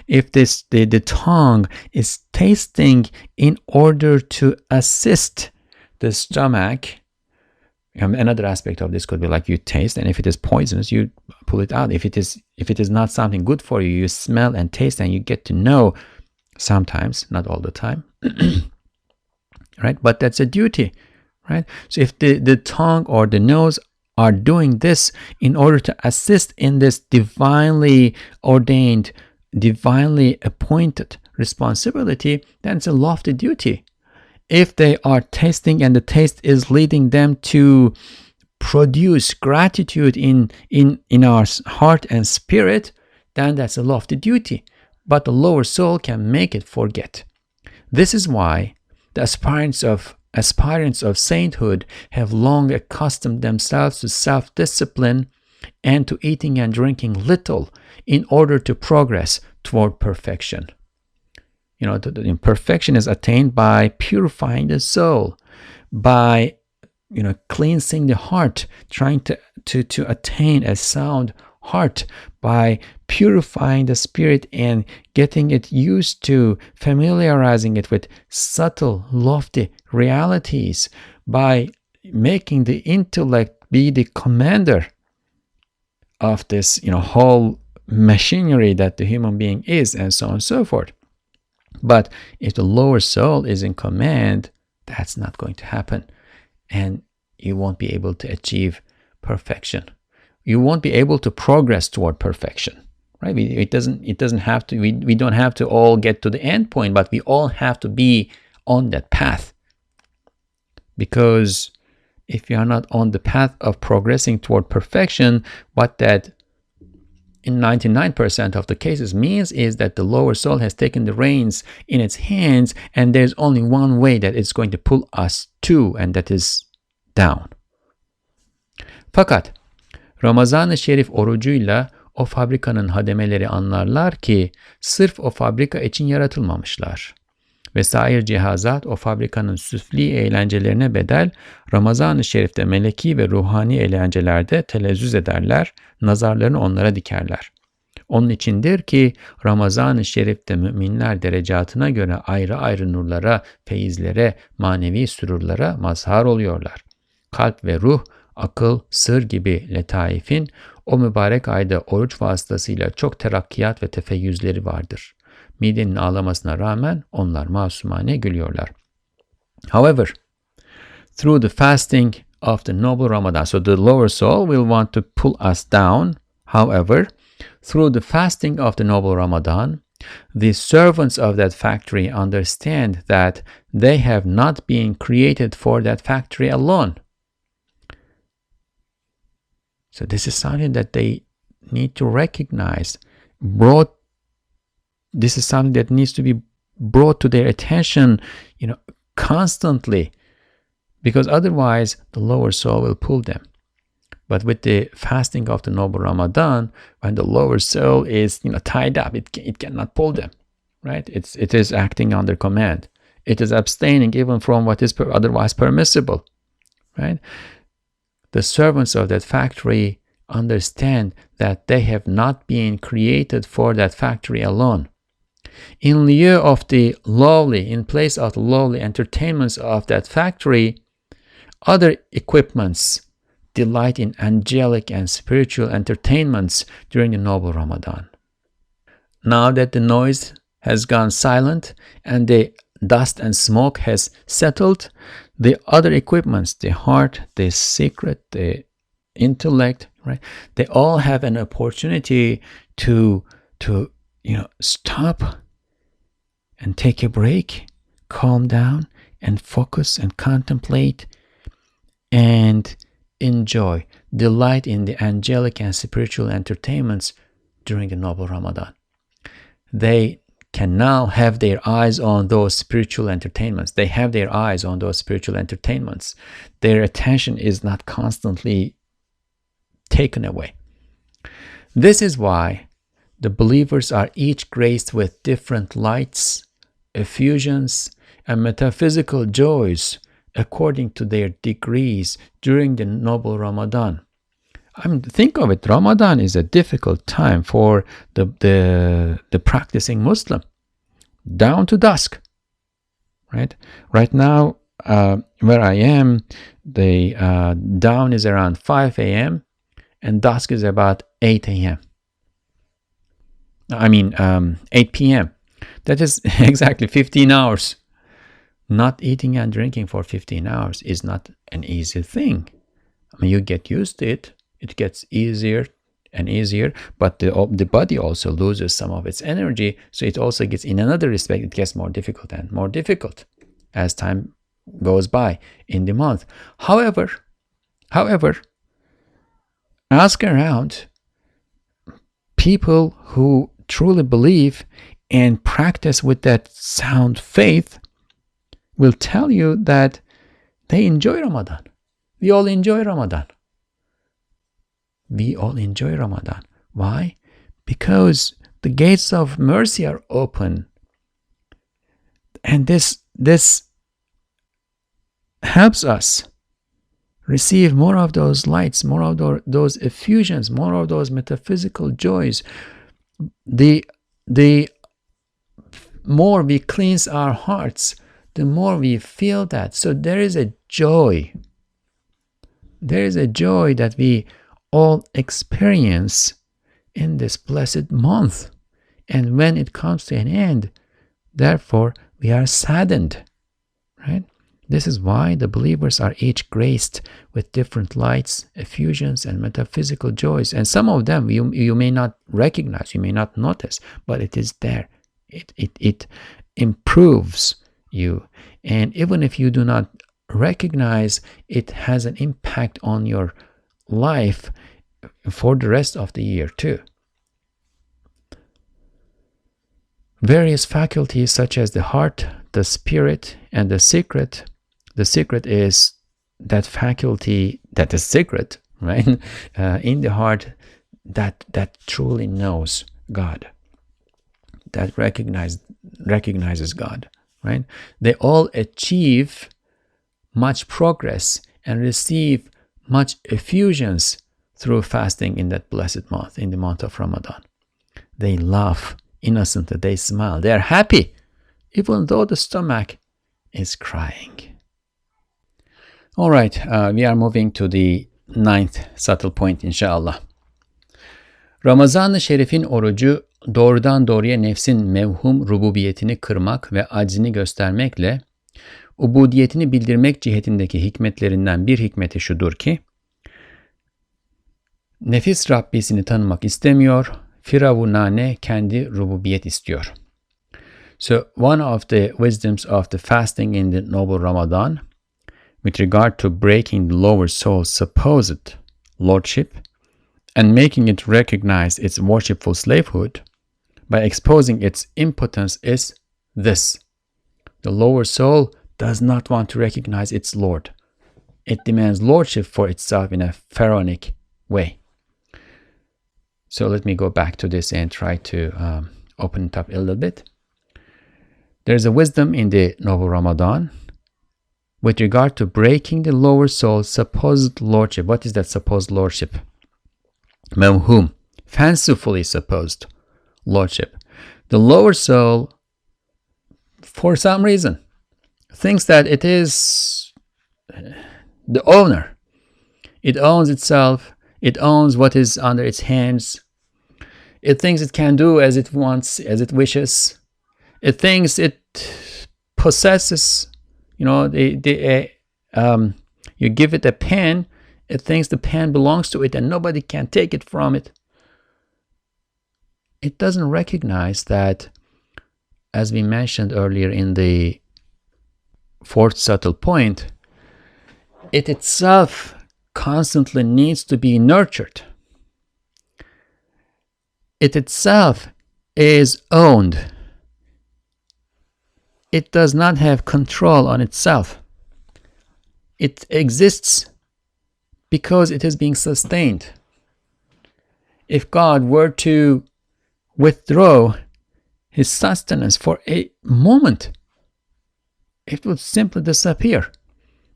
S1: If the tongue is tasting in order to assist the stomach, another aspect of this could be like you taste, and if it is poisonous, you pull it out. If it is not something good for you, you smell and taste, and you get to know. Sometimes, not all the time, right? But that's a duty, right? So if the tongue or the nose are doing this in order to assist in this divinely ordained, divinely appointed responsibility, then it's a lofty duty. If they are tasting and the taste is leading them to produce gratitude in our heart and spirit, then that's a lofty duty. But the lower soul can make it forget. This is why the aspirants of sainthood have long accustomed themselves to self-discipline and to eating and drinking little in order to progress toward perfection. The perfection is attained by purifying the soul, by cleansing the heart, trying to attain a sound heart, by purifying the spirit and getting it used to familiarizing it with subtle, lofty realities, by making the intellect be the commander of this whole machinery that the human being is, and so on and so forth. But if the lower soul is in command, that's not going to happen, and you won't be able to achieve perfection. You won't be able to progress toward perfection, right? It doesn't have to. We don't have to all get to the end point, but we all have to be on that path. Because if you are not on the path of progressing toward perfection, what that in 99% of the cases means is that the lower soul has taken the reins in its hands, and there's only one way that it's going to pull us to, and that is down. Fakat Ramazan-ı Şerif orucuyla o fabrikanın hademeleri anlarlar ki sırf o fabrika için yaratılmamışlar. Vesair cihazat o fabrikanın süfli eğlencelerine bedel, Ramazan-ı Şerif'te meleki ve ruhani eğlencelerde telezzüz ederler, nazarlarını onlara dikerler. Onun içindir ki Ramazan-ı Şerif'te müminler derecatına göre ayrı ayrı nurlara, feyizlere, manevi sürurlara mazhar oluyorlar. Kalp ve ruh, akıl, sır gibi letaifin o mübarek ayda oruç vasıtasıyla çok terakkiyat ve tefeyyüzleri vardır. Midenin ağlamasına rağmen onlar masumane gülüyorlar. However, through the fasting of the noble Ramadan, so the lower soul will want to pull us down. However, through the fasting of the noble Ramadan, the servants of that factory understand that they have not been created for that factory alone. So this is something that they need to recognize. This is something that needs to be brought to their attention, constantly, because otherwise the lower soul will pull them. But with the fasting of the noble Ramadan, when the lower soul is tied up, it cannot pull them, right? It is acting under command. It is abstaining even from what is otherwise permissible, right? The servants of that factory understand that they have not been created for that factory alone. In lieu of in place of the lowly entertainments of that factory, other equipments delight in angelic and spiritual entertainments during the noble Ramadan. Now that the noise has gone silent and the dust and smoke has settled, the other equipments, the heart, the secret, the intellect, right? They all have an opportunity to stop and take a break, calm down and focus and contemplate and enjoy, delight in the angelic and spiritual entertainments during the noble Ramadan. They can now have their eyes on those spiritual entertainments. They have their eyes on those spiritual entertainments. Their attention is not constantly taken away. This is why the believers are each graced with different lights, effusions, and metaphysical joys according to their degrees during the noble Ramadan. Think of it. Ramadan is a difficult time for the practicing Muslim, down to dusk. Right now, where I am, the dawn is around 5 a.m. and dusk is about 8 a.m. 8 p.m. That is exactly 15 hours. Not eating and drinking for 15 hours is not an easy thing. You get used to it. It gets easier and easier, but the body also loses some of its energy. So it also gets, in another respect, it gets more difficult and more difficult as time goes by in the month. However, ask around people who truly believe and practice with that sound faith will tell you that they enjoy Ramadan. We all enjoy Ramadan. We all enjoy Ramadan. Why? Because the gates of mercy are open. And this helps us receive more of those lights, more of those effusions, more of those metaphysical joys. The more we cleanse our hearts, the more we feel that. So there is a joy. There is a joy that we all experience in this blessed month. And when it comes to an end, therefore, we are saddened. Right? This is why the believers are each graced with different lights, effusions, and metaphysical joys. And some of them you may not recognize, you may not notice, but it is there. It improves you. And even if you do not recognize, it has an impact on your life for the rest of the year too. Various faculties such as the heart, the spirit, and the secret. The secret is that faculty that is secret, right? In the heart that truly knows God, that recognizes God, right? They all achieve much progress and receive much effusions through fasting in that blessed month, in the month of Ramadan. They laugh innocently, they smile, they are happy, even though the stomach is crying. All right, we are moving to the 9th subtle point inşallah. Ramazan-ı Şerif'in orucu doğrudan doğruya nefsin mevhum rububiyetini kırmak ve aczini göstermekle ubudiyetini bildirmek cihetindeki hikmetlerinden bir hikmeti şudur ki, nefis Rabbisini tanımak istemiyor, firavunane kendi rububiyet istiyor. So one of the wisdoms of the fasting in the noble Ramadan, with regard to breaking the lower soul's supposed lordship and making it recognize its worshipful slavehood by exposing its impotence, is this: the lower soul does not want to recognize its Lord. It demands lordship for itself in a pharaonic way. So let me go back to this and try to open it up a little bit. There's a wisdom in the noble Ramadan with regard to breaking the lower soul's supposed lordship. What is that supposed lordship? Mawhum, fancifully supposed lordship. The lower soul, for some reason, thinks that it is the owner. It owns itself. It owns what is under its hands. It thinks it can do as it wants, as it wishes. It thinks it possesses, you give it a pen, it thinks the pen belongs to it and nobody can take it from it. It doesn't recognize that, as we mentioned earlier in the fourth subtle point, it itself constantly needs to be nurtured. It itself is owned. It does not have control on itself. It exists because it is being sustained. If God were to withdraw his sustenance for a moment, it would simply disappear.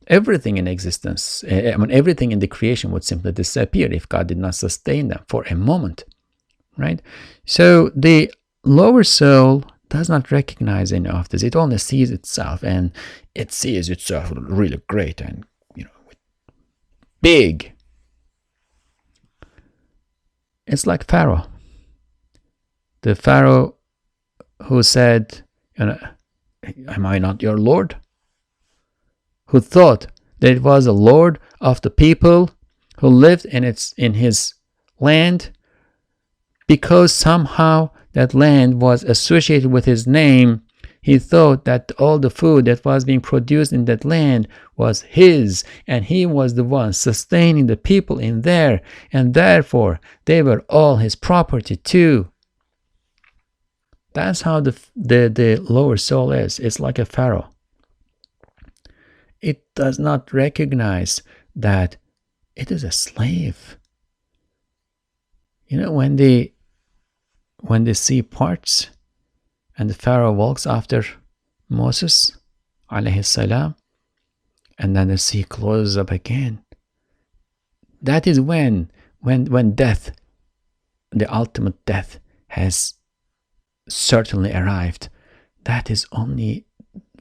S1: Everything in existence, everything in the creation would simply disappear if God did not sustain them for a moment, right? So the lower soul does not recognize any of this. It only sees itself, and it sees itself really great and big. It's like Pharaoh. The Pharaoh who said, am I not your Lord? Who thought that it was a Lord of the people who lived in his land, because somehow that land was associated with his name. He thought that all the food that was being produced in that land was his, and he was the one sustaining the people in there, and therefore they were all his property too. That's how the lower soul is. It's like a Pharaoh. It does not recognize that it is a slave. When the sea parts and the Pharaoh walks after Moses alayhi salam, and then the sea closes up again, that is when death, the ultimate death, has certainly arrived. That is only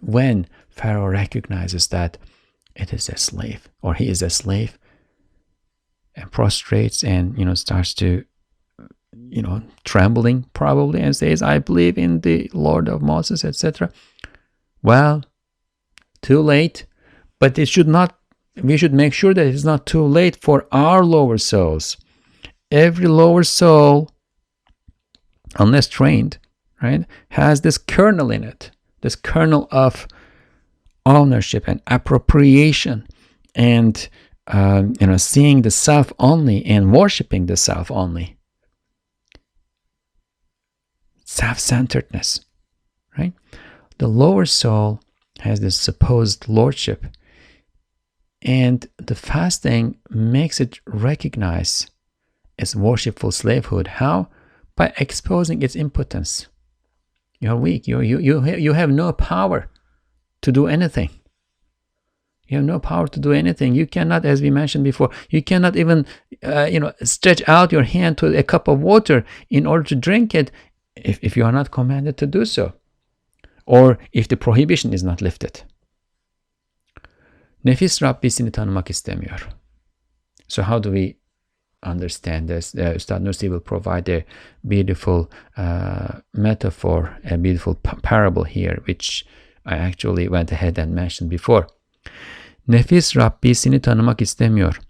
S1: when Pharaoh recognizes that it is a slave, or he is a slave, and prostrates and starts to trembling probably, and says, I believe in the Lord of Moses, etc. Well, too late. But we should make sure that it's not too late for our lower souls. Every lower soul, unless trained, right, has this kernel in it, this kernel of ownership and appropriation, and seeing the self only and worshiping the self only. Self-centeredness, right? The lower soul has this supposed lordship, and the fasting makes it recognize its worshipful slavehood. How? By exposing its impotence. You're weak. You have no power to do anything. You have no power to do anything. You cannot, as we mentioned before, you cannot even stretch out your hand to a cup of water in order to drink it if you are not commanded to do so, or if the prohibition is not lifted. Nefis Rabbisini tanımak istemiyor. So how do we understand this? Ustad Nursi will provide a beautiful metaphor, a beautiful parable here, which I actually went ahead and mentioned before. Nefis Rabbisini tanımak istemiyor.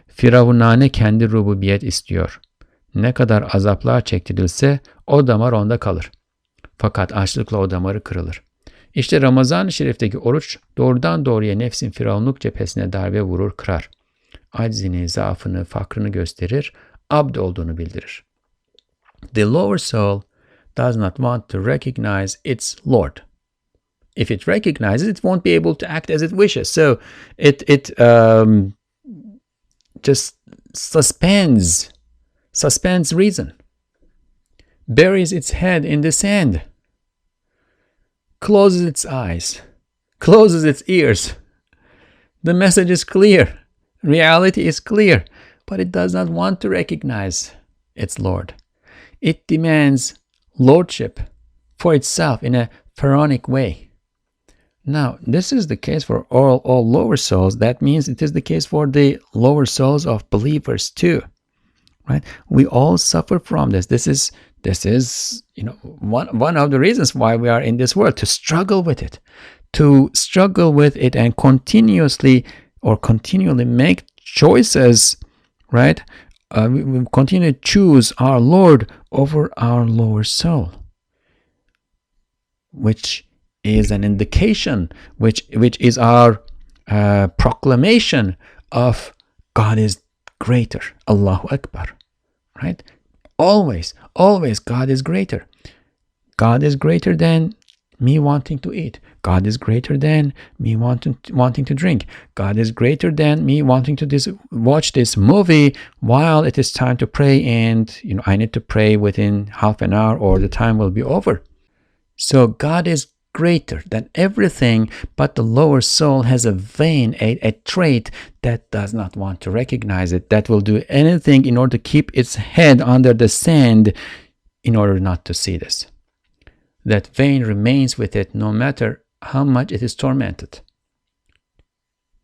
S1: Firavunane kendi rububiyet istiyor. Ne kadar azaplar çektirilse o damar onda kalır. Fakat açlıkla o damarı kırılır. İşte Ramazan-ı Şerif'teki oruç doğrudan doğruya nefsin firavunluk cephesine darbe vurur, kırar. Aczini, zaafını, fakrını gösterir, abd olduğunu bildirir. The lower soul does not want to recognize its Lord. If it recognizes, it won't be able to act as it wishes. So it just suspends reason, buries its head in the sand, closes its eyes, closes its ears. The message is clear. Reality is clear, but it does not want to recognize its Lord. It demands lordship for itself in a pharaonic way. Now, this is the case for all lower souls. That means it is the case for the lower souls of believers too, right? We all suffer from this. This is one of the reasons why we are in this world, to struggle with it, and continually make choices, right? We continue to choose our Lord over our lower soul, which is an indication, which is our proclamation of God is greater. Allahu Akbar, right? Always God is greater. God is greater than me wanting to eat. God is greater than me wanting to drink. God is greater than me wanting to watch this movie while it is time to pray, and I need to pray within half an hour or the time will be over. So God is greater than everything, but the lower soul has a vein, a trait that does not want to recognize it, that will do anything in order to keep its head under the sand in order not to see this. That vein remains with it no matter how much it is tormented.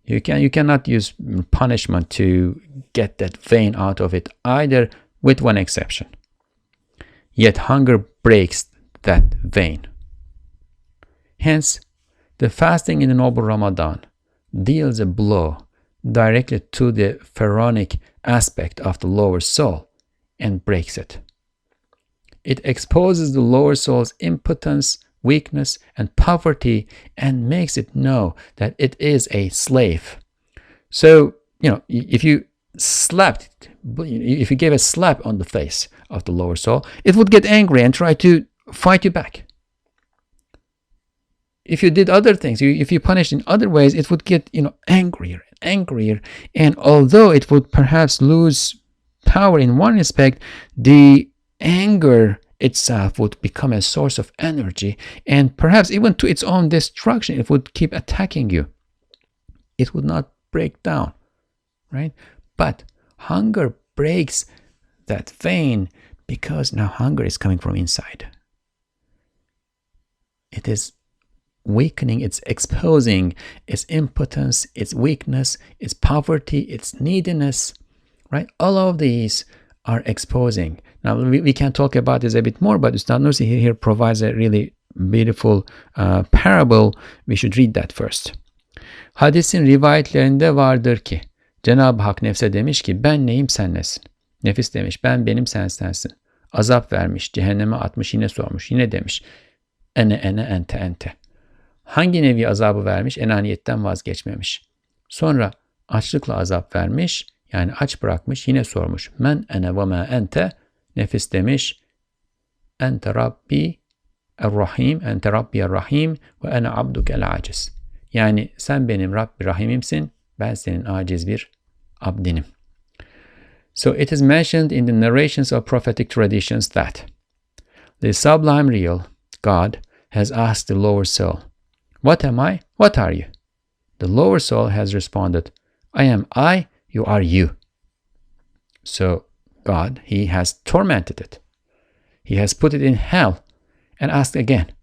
S1: You cannot use punishment to get that vein out of it either, with one exception. Yet hunger breaks that vein. Hence, the fasting in the noble Ramadan deals a blow directly to the pharaonic aspect of the lower soul and breaks it. It exposes the lower soul's impotence, weakness, and poverty, and makes it know that it is a slave. So, if you gave a slap on the face of the lower soul, it would get angry and try to fight you back. If you did other things, if you punished in other ways, it would get, angrier and angrier. And although it would perhaps lose power in one respect, the anger itself would become a source of energy, and perhaps even to its own destruction. It would keep attacking you. It would not break down, right? But hunger breaks that vein, because now hunger is coming from inside. It is weakening, it's exposing its impotence, its weakness, its poverty, its neediness, right? All of these are exposing. Now, we can talk about this a bit more, but Ustad Nursi here provides a really beautiful parable. We should read that first. Hadisin rivayetlerinde vardır ki, Cenab-ı Hak nefse demiş ki, ben neyim sen nesin? Nefis demiş, ben benim sen sensin. Azap vermiş, cehenneme atmış, yine sormuş, yine demiş, ene ente ente. Hangi nevi azabı vermiş? Enaniyetten vazgeçmemiş. Sonra açlıkla azap vermiş, yani aç bırakmış, yine sormuş. Men ene ve ma ente. Nefis demiş, ente Rabbi er-Rahim, ente Rabbi er-Rahim ve ene abdukel aciz. Yani sen benim Rabbi Rahim'imsin, ben senin aciz bir abdinim. So it is mentioned in the narrations of prophetic traditions that the sublime real, God, has asked the lower soul, what am I? What are you? The lower soul has responded, I am I, you are you. So God, he has tormented it. He has put it in hell and asked again.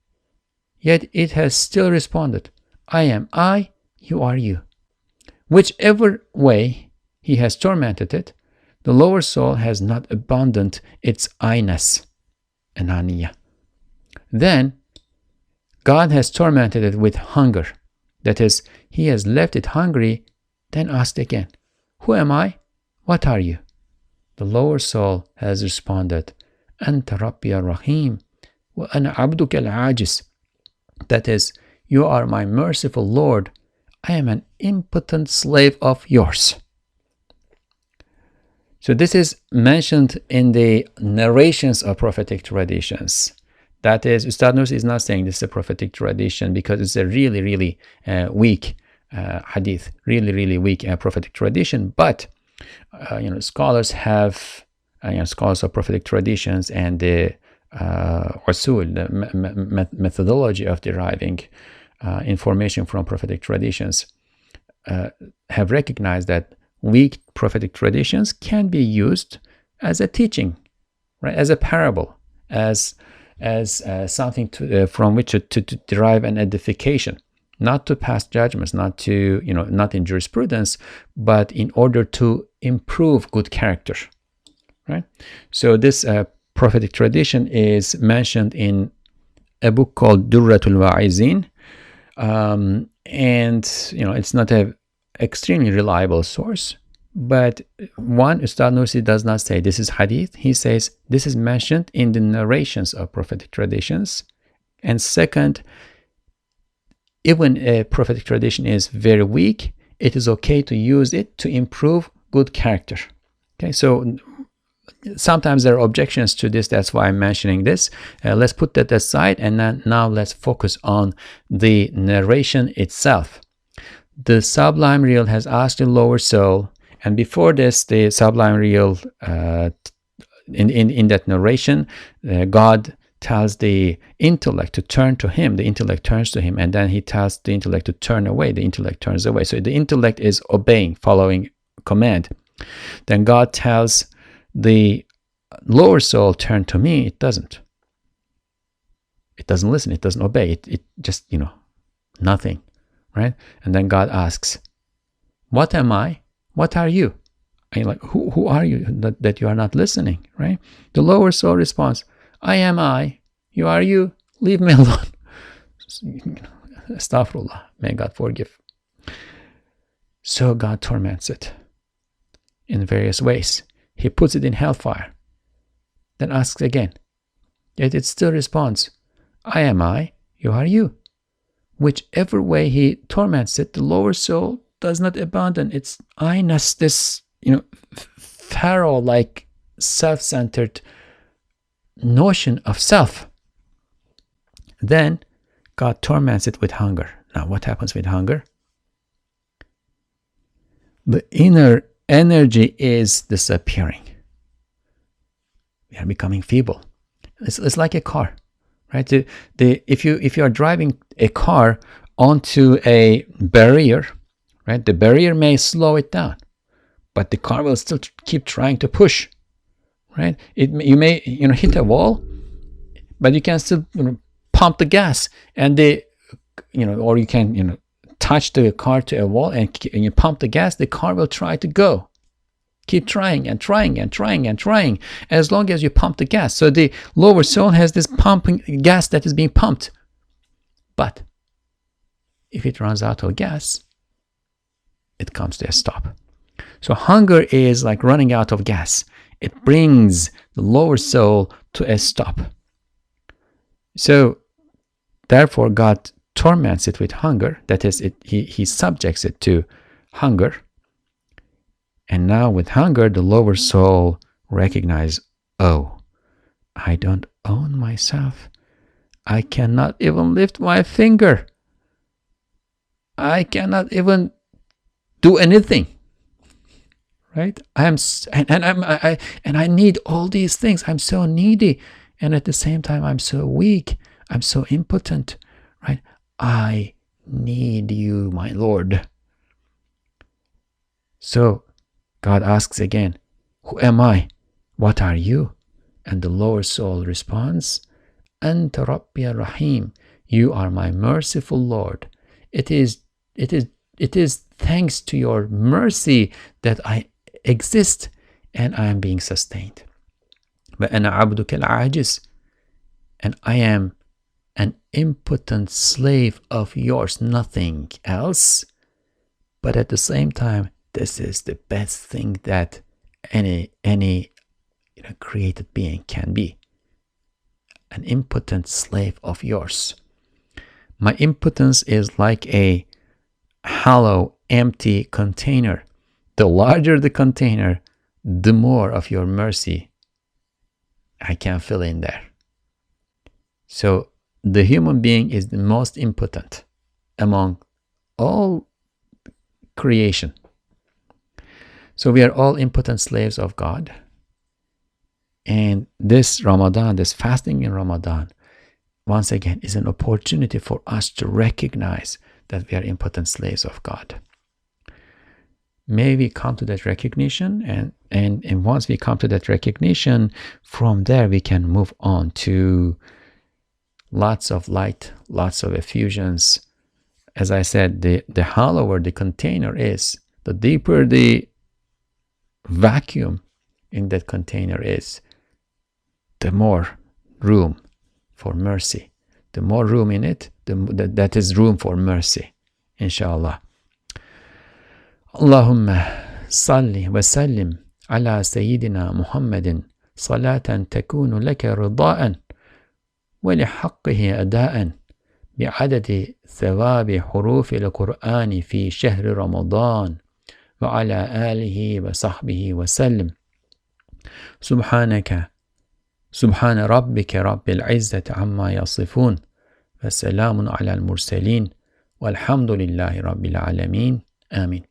S1: Yet it has still responded, I am I, you are you. Whichever way he has tormented it, the lower soul has not abandoned its I-ness, ananiya. Then God has tormented it with hunger. That is, he has left it hungry, then asked again, who am I? What are you? The lower soul has responded, Anta Rabbi Rahim, wa ana abduka al-ajiz. That is, you are my merciful Lord, I am an impotent slave of yours. So this is mentioned in the narrations of prophetic traditions. That is, Ustad Nursi is not saying this is a prophetic tradition because it's a really, really weak hadith, really weak prophetic tradition. But scholars have, scholars of prophetic traditions and the usul, the methodology of deriving information from prophetic traditions, have recognized that weak prophetic traditions can be used as a teaching, right? As a parable, as something from which to derive an edification, not to pass judgments, not to not in jurisprudence, but in order to improve good character, right? So this prophetic tradition is mentioned in a book called Durratul Wa'izin, and it's not a extremely reliable source. But one, Ustad Nursi does not say this is hadith. He says this is mentioned in the narrations of prophetic traditions. And second, even a prophetic tradition is very weak, it is okay to use it to improve good character. Okay, so sometimes there are objections to this. That's why I'm mentioning this. Let's put that aside, and then now let's focus on the narration itself. The sublime real has asked the lower soul, and before this, the sublime real, in that narration, God tells the intellect to turn to him. The intellect turns to him, and then he tells the intellect to turn away. The intellect turns away. So the intellect is obeying, following command. Then God tells the lower soul, turn to me. It doesn't. It doesn't listen. It doesn't obey. It just, nothing. Right? And then God asks, what am I? What are you? And you're like, who are you that you are not listening? Right? The lower soul responds, I am I. You are you. Leave me alone. Astaghfirullah. May God forgive. So God torments it in various ways. He puts it in hellfire. Then asks again. Yet it still responds, I am I. You are you. Whichever way he torments it, the lower soul does not abandon its I-ness, this, pharaoh-like self-centered notion of self. Then God torments it with hunger. Now, what happens with hunger? The inner energy is disappearing. We are becoming feeble. It's like a car, right? If you are driving a car onto a barrier, right? The barrier may slow it down, but the car will still keep trying to push, right? You may hit a wall, but you can still pump the gas, and or you can touch the car to a wall and you pump the gas. The car will try to go. Keep trying and trying and trying and trying as long as you pump the gas. So the lower soul has this pumping gas that is being pumped. But if it runs out of gas, it comes to a stop. So hunger is like running out of gas. It brings the lower soul to a stop. So therefore God torments it with hunger. That is, he subjects it to hunger. And now with hunger, the lower soul recognizes, oh, I don't own myself. I cannot even lift my finger. I cannot even do anything. Right? I need all these things. I'm so needy. And at the same time, I'm so weak. I'm so impotent. Right? I need you, my Lord. So God asks again, who am I? What are you? And the lower soul responds, Anta Rabbi Rahim. You are my merciful Lord. It is thanks to your mercy that I exist and I am being sustained. وَأَنَا عَبْدُكَ الْعَاجِزِ. And I am an impotent slave of yours, nothing else. But at the same time, this is the best thing that any created being can be. An impotent slave of yours. My impotence is like a hollow, empty container. The larger the container, the more of your mercy I can fill in there. So the human being is the most impotent among all creation. So we are all impotent slaves of God. And this Ramadan, this fasting in Ramadan, once again is an opportunity for us to recognize that we are impotent slaves of God. May we come to that recognition, and once we come to that recognition, from there we can move on to lots of light, lots of effusions. As I said, the hollower the container is, the deeper the vacuum in that container is, the more room for mercy. The more room in it, that is room for mercy, inshallah. Allahumma salli wa sallim ala Sayyidina Muhammadin salatan takunu laka rida'an wa lihaqqihi ada'an bi'adadi thawabi hurufi al-Qur'ani fi shahri Ramadan wa ala alihi wa sahbihi wa sallim. سبحان ربك رب العزة عما يصفون وسلام على المرسلين والحمد لله رب العالمين. Amen.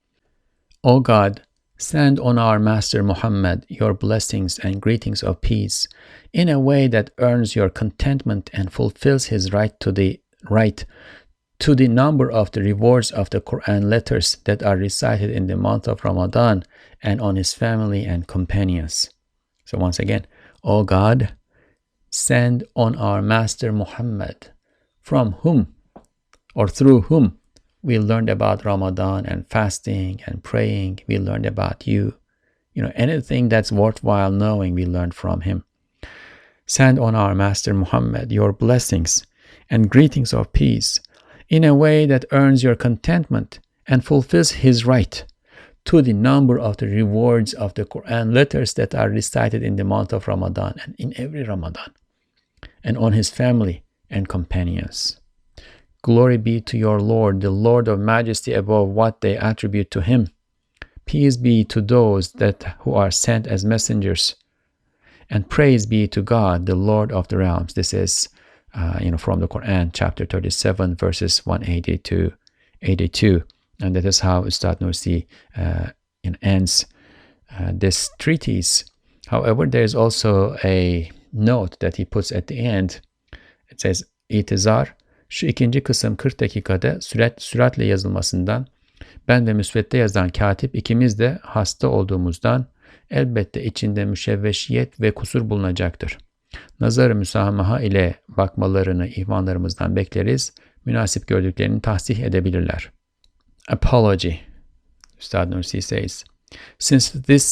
S1: O God, send on our Master Muhammad your blessings and greetings of peace in a way that earns your contentment and fulfills his right to the number of the rewards of the Qur'an letters that are recited in the month of Ramadan, and on his family and companions. So once again, O God, send on our Master Muhammad, from whom or through whom we learned about Ramadan and fasting and praying. We learned about you. Anything that's worthwhile knowing, we learned from him. Send on our Master Muhammad your blessings and greetings of peace in a way that earns your contentment and fulfills his right to the number of the rewards of the Qur'an letters that are recited in the month of Ramadan and in every Ramadan, and on his family and companions. Glory be to your Lord, the Lord of majesty above what they attribute to him. Peace be to those who are sent as messengers, and praise be to God, the Lord of the realms. This is from the Qur'an, chapter 37, verses 180 to 82. And that is how Ustad Nursi ends this treatise. However, there is also a note that he puts at the end. It says, İtizar, şu ikinci kısım 40 dakikada süratle yazılmasından, ben ve müsvedde yazan katip ikimiz de hasta olduğumuzdan, elbette içinde müşevveşiyet ve kusur bulunacaktır. Nazar-ı müsamaha ile bakmalarını ihvanlarımızdan bekleriz, münasip gördüklerini tahsih edebilirler. Apology, Ustad Nursi says, since this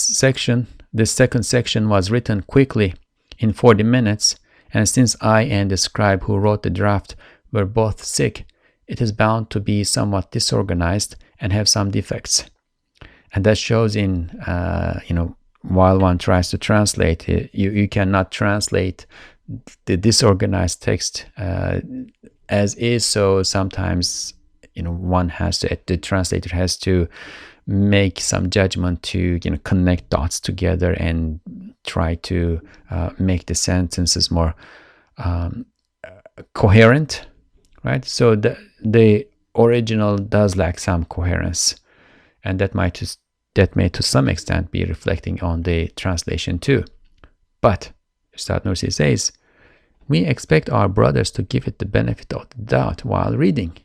S1: second section was written quickly in 40 minutes, and since I and the scribe who wrote the draft were both sick, it is bound to be somewhat disorganized and have some defects. And that shows in, while one tries to translate, you cannot translate the disorganized text as is, so sometimes the translator has to make some judgment to connect dots together and try to make the sentences more coherent, right? So the original does lack some coherence, and that may to some extent be reflecting on the translation too. But Ustad Nursi says, we expect our brothers to give it the benefit of the doubt while reading.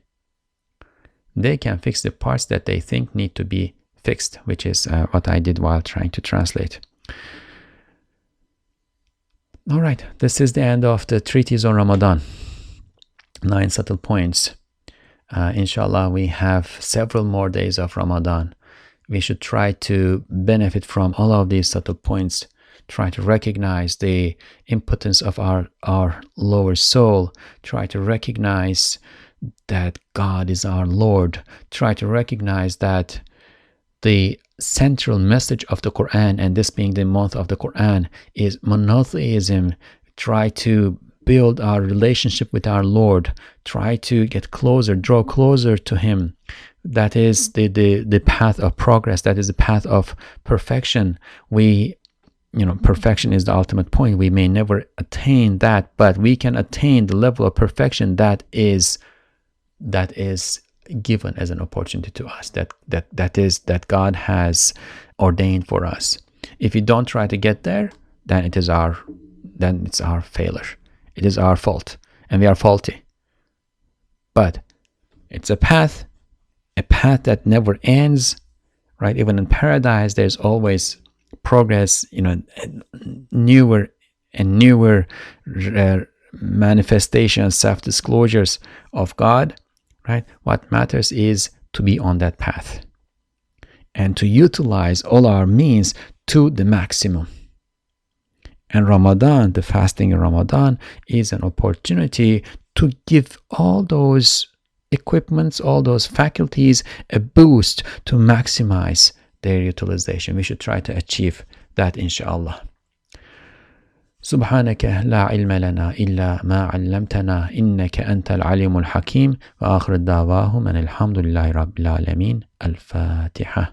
S1: They can fix the parts that they think need to be fixed, which is what I did while trying to translate. All right, this is the end of the treatise on Ramadan. 9 subtle points. Inshallah, we have several more days of Ramadan. We should try to benefit from all of these subtle points try to recognize the impotence of our lower soul, try to recognize that God is our Lord, try to recognize that the central message of the Qur'an, and this being the month of the Qur'an, is monotheism. Try to build our relationship with our Lord, try to get closer, draw closer to Him. That is the path of progress, that is the path of perfection. Perfection is the ultimate point. We may never attain that, but we can attain the level of perfection that is given as an opportunity to us, that God has ordained for us. If we don't try to get there, then it's our failure. It is our fault, and we are faulty. But it's a path that never ends, right? Even in paradise, there's always progress, newer and newer manifestations, self-disclosures of God, right? What matters is to be on that path and to utilize all our means to the maximum. And Ramadan, the fasting in Ramadan, is an opportunity to give all those equipments, all those faculties a boost to maximize their utilization. We should try to achieve that, inshallah. سبحانك لا علم لنا إلا ما علمتنا إنك أنت العليم الحكيم وآخر الدعواهم أن الحمد لله رب العالمين. الفاتحة.